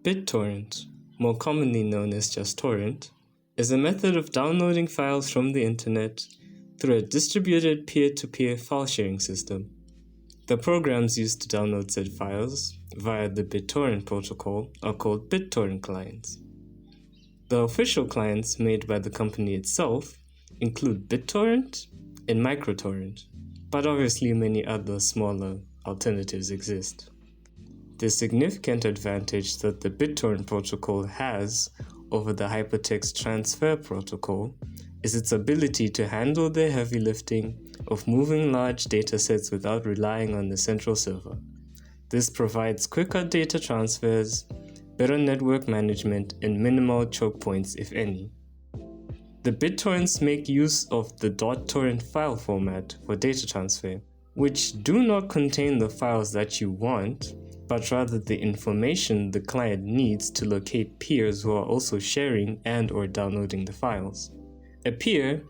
BitTorrent, more commonly known as just torrent, is a method of downloading files from the internet through a distributed peer-to-peer file sharing system. The programs used to download said files via the BitTorrent protocol are called BitTorrent clients. The official clients made by the company itself include BitTorrent and MicroTorrent, but obviously many other smaller alternatives exist. The significant advantage that the BitTorrent protocol has over the hypertext transfer protocol is its ability to handle the heavy lifting of moving large datasets without relying on the central server. This provides quicker data transfers, better network management, and minimal choke points, if any. The BitTorrents make use of the .torrent file format for data transfer, which do not contain the files that you want, but rather the information the client needs to locate peers who are also sharing and/or downloading the files. A peer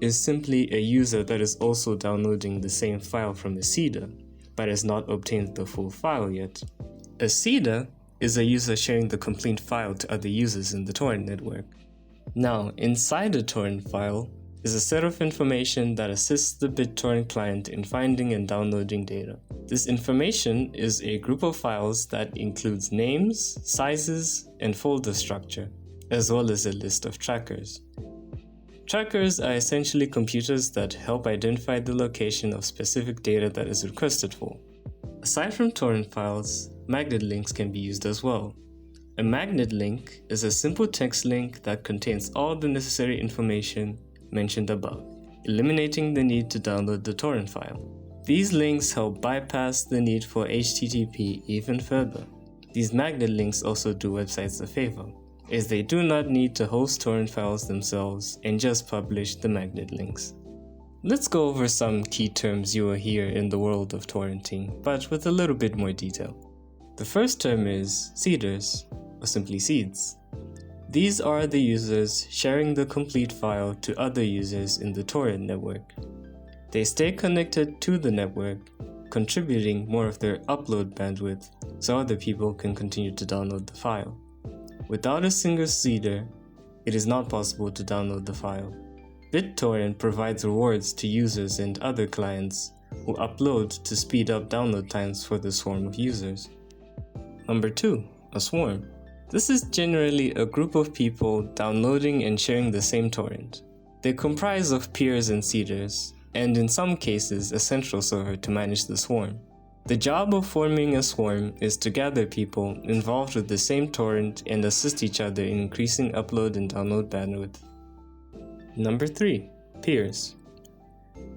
is simply a user that is also downloading the same file from a seeder, but has not obtained the full file yet. A seeder is a user sharing the complete file to other users in the torrent network. Now, inside a torrent file is a set of information that assists the BitTorrent client in finding and downloading data. This information is a group of files that includes names, sizes, and folder structure, as well as a list of trackers. Trackers are essentially computers that help identify the location of specific data that is requested for. Aside from torrent files, magnet links can be used as well. A magnet link is a simple text link that contains all the necessary information mentioned above, eliminating the need to download the torrent file. These links help bypass the need for HTTP even further. These magnet links also do websites a favor, as they do not need to host torrent files themselves and just publish the magnet links. Let's go over some key terms you will hear in the world of torrenting, but with a little bit more detail. The first term is seeders, or simply seeds. These are the users sharing the complete file to other users in the torrent network. They stay connected to the network, contributing more of their upload bandwidth so other people can continue to download the file. Without a single seeder, it is not possible to download the file. BitTorrent provides rewards to users and other clients who upload to speed up download times for the swarm of users. Number 2, a swarm. This is generally a group of people downloading and sharing the same torrent. They comprise of peers and seeders, and in some cases a central server to manage the swarm. The job of forming a swarm is to gather people involved with the same torrent and assist each other in increasing upload and download bandwidth. Number 3, peers.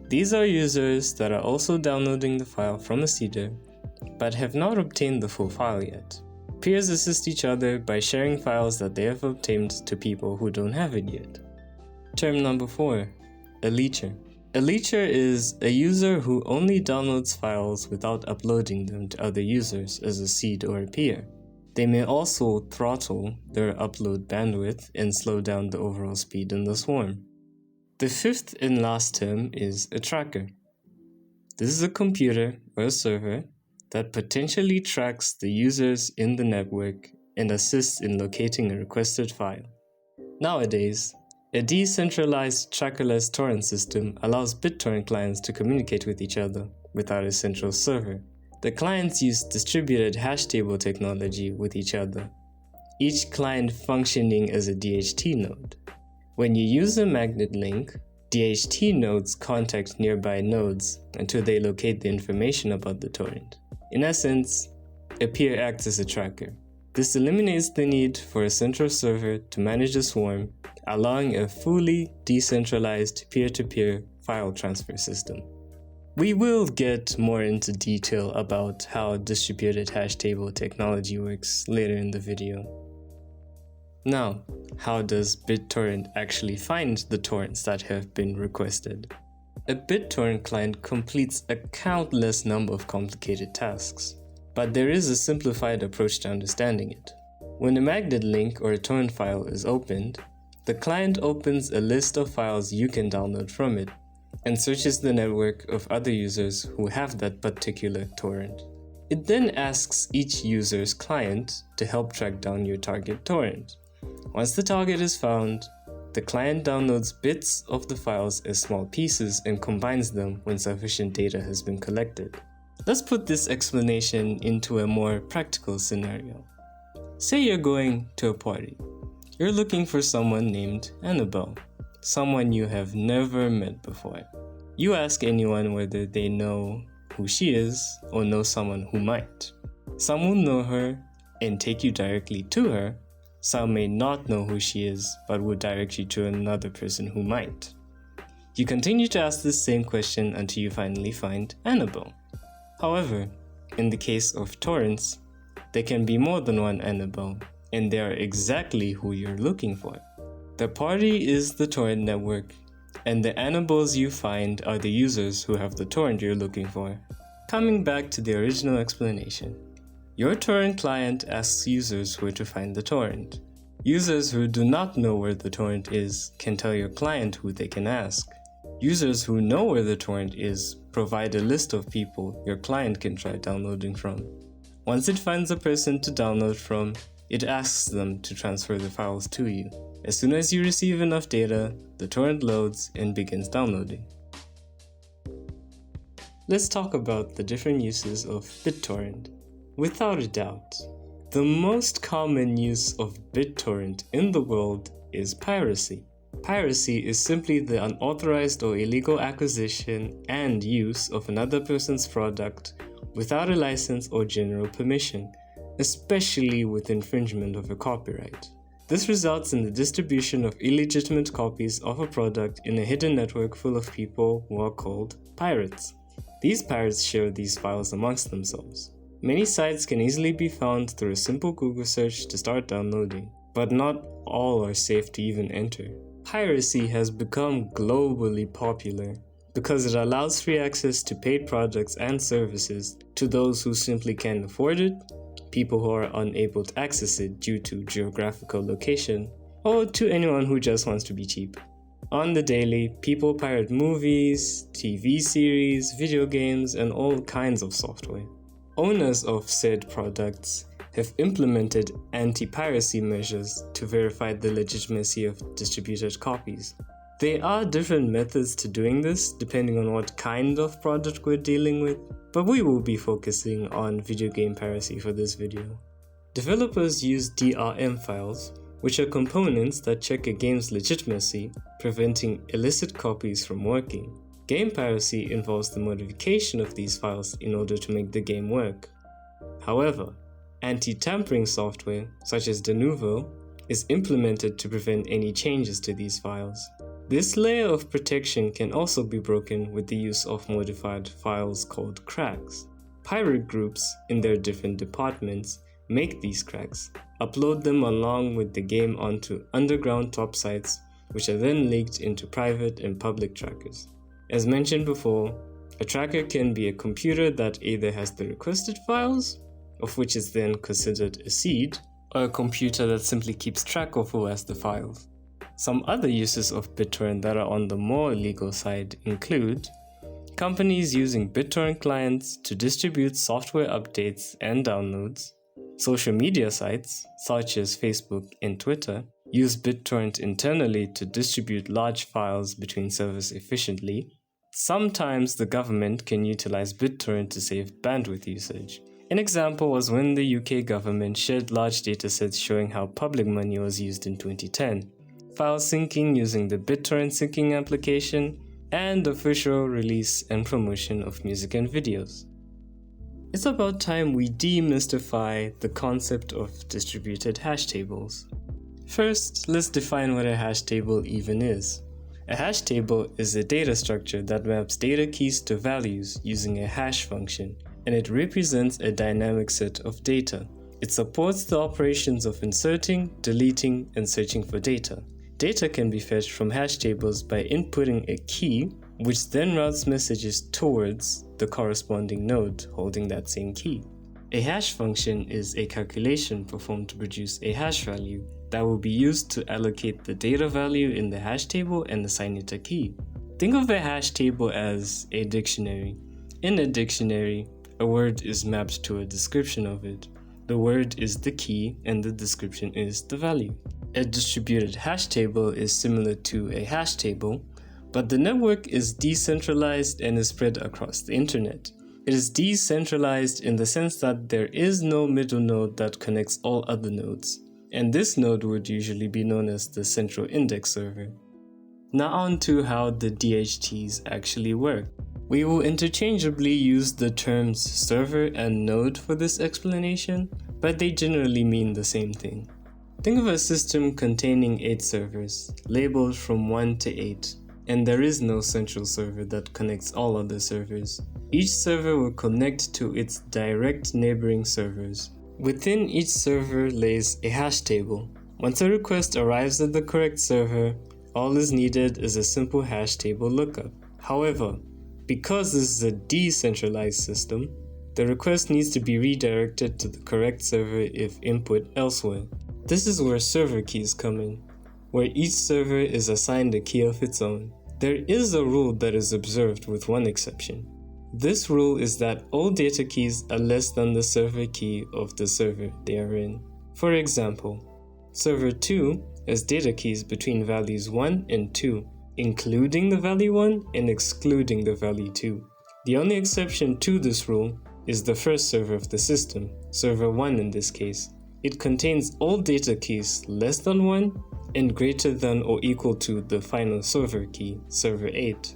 These are users that are also downloading the file from a seeder, but have not obtained the full file yet. Peers assist each other by sharing files that they have obtained to people who don't have it yet. Term number 4, a leecher. A leecher is a user who only downloads files without uploading them to other users as a seed or a peer. They may also throttle their upload bandwidth and slow down the overall speed in the swarm. The fifth and last term is a tracker. This is a computer or a server that potentially tracks the users in the network and assists in locating a requested file. Nowadays, a decentralized trackerless torrent system allows BitTorrent clients to communicate with each other without a central server. The clients use distributed hash table technology with each other, each client functioning as a DHT node. When you use a magnet link, DHT nodes contact nearby nodes until they locate the information about the torrent. In essence, a peer acts as a tracker. This eliminates the need for a central server to manage the swarm, allowing a fully decentralized peer-to-peer file transfer system. We will get more into detail about how distributed hash table technology works later in the video. Now, how does BitTorrent actually find the torrents that have been requested? A BitTorrent client completes a countless number of complicated tasks, but there is a simplified approach to understanding it. When a magnet link or a torrent file is opened, the client opens a list of files you can download from it and searches the network of other users who have that particular torrent. It then asks each user's client to help track down your target torrent. Once the target is found, the client downloads bits of the files as small pieces and combines them when sufficient data has been collected. Let's put this explanation into a more practical scenario. Say you're going to a party. You're looking for someone named Annabelle, someone you have never met before. You ask anyone whether they know who she is or know someone who might. Some will know her and take you directly to her. Some may not know who she is but will direct you to another person who might. You continue to ask this same question until you finally find Annabelle. However, in the case of torrents, there can be more than one Annabelle, and they are exactly who you're looking for. The party is the torrent network, and the Annabelles you find are the users who have the torrent you're looking for. Coming back to the original explanation, your torrent client asks users where to find the torrent. Users who do not know where the torrent is can tell your client who they can ask. Users who know where the torrent is provide a list of people your client can try downloading from. Once it finds a person to download from, it asks them to transfer the files to you. As soon as you receive enough data, the torrent loads and begins downloading. Let's talk about the different uses of BitTorrent. Without a doubt, the most common use of BitTorrent in the world is piracy. Piracy is simply the unauthorized or illegal acquisition and use of another person's product without a license or general permission, especially with infringement of a copyright. This results in the distribution of illegitimate copies of a product in a hidden network full of people who are called pirates. These pirates share these files amongst themselves. Many sites can easily be found through a simple Google search to start downloading, but not all are safe to even enter. Piracy has become globally popular because it allows free access to paid products and services to those who simply can't afford it, people who are unable to access it due to geographical location, or to anyone who just wants to be cheap. On the daily, people pirate movies, TV series, video games, and all kinds of software. Owners of said products have implemented anti-piracy measures to verify the legitimacy of distributed copies. There are different methods to doing this depending on what kind of product we're dealing with, but we will be focusing on video game piracy for this video. Developers use DRM files, which are components that check a game's legitimacy, preventing illicit copies from working. Game piracy involves the modification of these files in order to make the game work. However, anti-tampering software, such as Denuvo, is implemented to prevent any changes to these files. This layer of protection can also be broken with the use of modified files called cracks. Pirate groups in their different departments make these cracks, upload them along with the game onto underground top sites, which are then leaked into private and public trackers. As mentioned before, a tracker can be a computer that either has the requested files, of which is then considered a seed, or a computer that simply keeps track of who has the files. Some other uses of BitTorrent that are on the more legal side include companies using BitTorrent clients to distribute software updates and downloads. Social media sites, such as Facebook and Twitter, use BitTorrent internally to distribute large files between servers efficiently. Sometimes the government can utilize BitTorrent to save bandwidth usage. An example was when the UK government shared large datasets showing how public money was used in 2010. File syncing using the BitTorrent syncing application, and official release and promotion of music and videos. It's about time we demystify the concept of distributed hash tables. First, let's define what a hash table even is. A hash table is a data structure that maps data keys to values using a hash function, and it represents a dynamic set of data. It supports the operations of inserting, deleting, and searching for data. Data can be fetched from hash tables by inputting a key, which then routes messages towards the corresponding node holding that same key. A hash function is a calculation performed to produce a hash value that will be used to allocate the data value in the hash table and assign it a key. Think of a hash table as a dictionary. In a dictionary, a word is mapped to a description of it. The word is the key and the description is the value. A distributed hash table is similar to a hash table, but the network is decentralized and is spread across the internet. It is decentralized in the sense that there is no middle node that connects all other nodes, and this node would usually be known as the central index server. Now on to how the DHTs actually work. We will interchangeably use the terms server and node for this explanation, but they generally mean the same thing. Think of a system containing 8 servers, labeled from 1 to 8, and there is no central server that connects all other servers. Each server will connect to its direct neighboring servers. Within each server lays a hash table. Once a request arrives at the correct server, all is needed is a simple hash table lookup. However, because this is a decentralized system, the request needs to be redirected to the correct server if input elsewhere. This is where server keys come in, where each server is assigned a key of its own. There is a rule that is observed with one exception. This rule is that all data keys are less than the server key of the server they are in. For example, server 2 has data keys between values 1 and 2, including the value 1 and excluding the value 2. The only exception to this rule is the first server of the system, server 1 in this case. It contains all data keys less than 1 and greater than or equal to the final server key, server 8.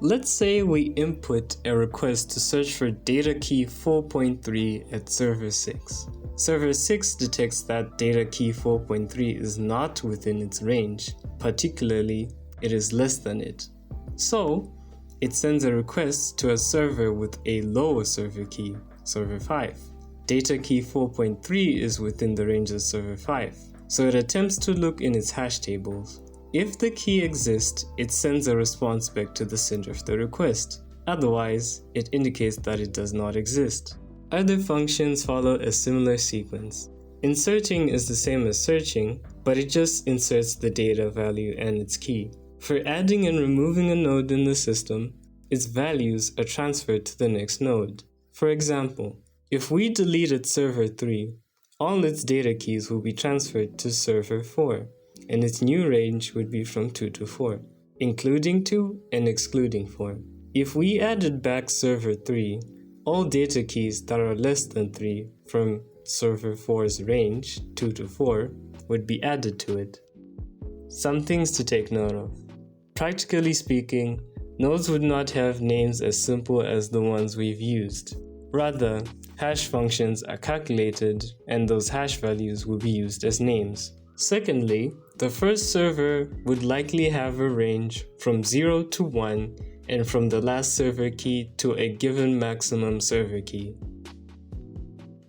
Let's say we input a request to search for data key 4.3 at server 6. Server 6 detects that data key 4.3 is not within its range, particularly it is less than it. So, it sends a request to a server with a lower server key, server 5. Data key 4.3 is within the range of server 5, so it attempts to look in its hash tables. If the key exists, it sends a response back to the sender of the request. Otherwise, it indicates that it does not exist. Other functions follow a similar sequence. Inserting is the same as searching, but it just inserts the data value and its key. For adding and removing a node in the system, its values are transferred to the next node. For example, if we deleted server 3, all its data keys will be transferred to server 4, and its new range would be from 2 to 4, including 2 and excluding 4. If we added back server 3, all data keys that are less than 3 from server 4's range, 2 to 4, would be added to it. Some things to take note of. Practically speaking, nodes would not have names as simple as the ones we've used. Rather, hash functions are calculated and those hash values will be used as names. Secondly, the first server would likely have a range from 0 to 1 and from the last server key to a given maximum server key.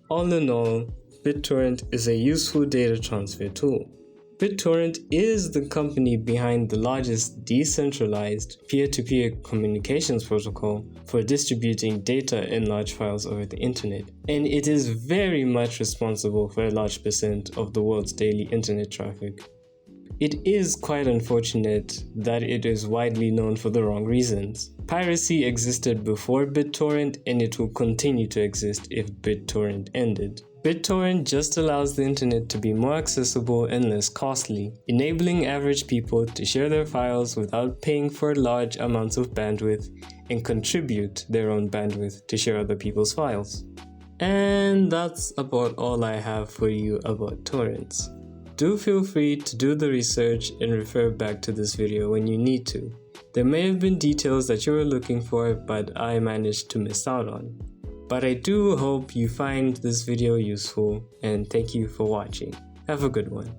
All in all, BitTorrent is a useful data transfer tool. BitTorrent is the company behind the largest decentralized peer-to-peer communications protocol for distributing data in large files over the internet, and it is very much responsible for a large percent of the world's daily internet traffic. It is quite unfortunate that it is widely known for the wrong reasons. Piracy existed before BitTorrent and it will continue to exist if BitTorrent ended. BitTorrent just allows the internet to be more accessible and less costly, enabling average people to share their files without paying for large amounts of bandwidth and contribute their own bandwidth to share other people's files. And that's about all I have for you about torrents. Do feel free to do the research and refer back to this video when you need to. There may have been details that you were looking for, but I managed to miss out on. But I do hope you find this video useful, and thank you for watching. Have a good one.